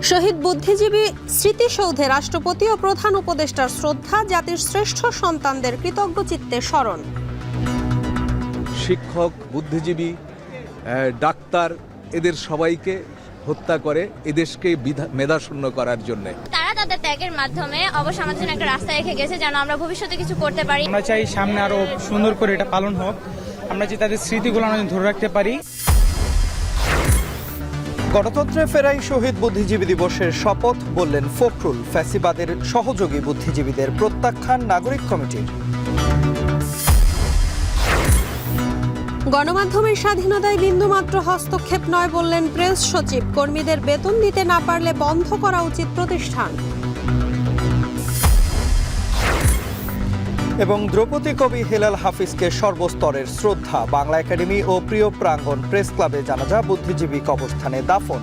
শহীদ বুদ্ধিজীবী স্মৃতিসৌধে রাষ্ট্রপতি ও প্রধান উপদেষ্টার শ্রদ্ধা, জাতির শ্রেষ্ঠ সন্তানদের কৃতজ্ঞ চিত্তে স্মরণ। শিক্ষক, বুদ্ধিজীবী, ডাক্তার এদের সবাইকে হত্যা করে এদেশকে মেধাশূন্য করার জন্য। তারা তাদের ত্যাগের মাধ্যমে অবশ্য আমাদের জন্য একটা রাস্তা রেখে গেছে যেন আমরা ভবিষ্যতে কিছু করতে পারি। আমরা চাই সামনে আরো সুন্দর করে এটা পালন হোক, আমরা যে তাদের স্মৃতিগুলো আমরা ধরে রাখতে পারি। গণতন্ত্রে ফেরাই শহীদ বুদ্ধিজীবী দিবসের শপথ বললেন ফখরুল। ফ্যাসিবাদের সহযোগী বুদ্ধিজীবীদের প্রত্যাখ্যান নাগরিক কমিটির। গণমাধ্যমের স্বাধীনতায় বিন্দুমাত্র হস্তক্ষেপ নয় বললেন প্রেস সচিব। কর্মীদের বেতন দিতে না পারলে বন্ধ করা উচিত প্রতিষ্ঠান। এবং দ্রৌপদী কবি হেলাল হাফিজকে সর্বস্তরের শ্রদ্ধা। বাংলা একাডেমি ও প্রিয় প্রাঙ্গণ প্রেস ক্লাবে জানাজা, বুদ্ধিজীবী কবরস্থানে দাফন।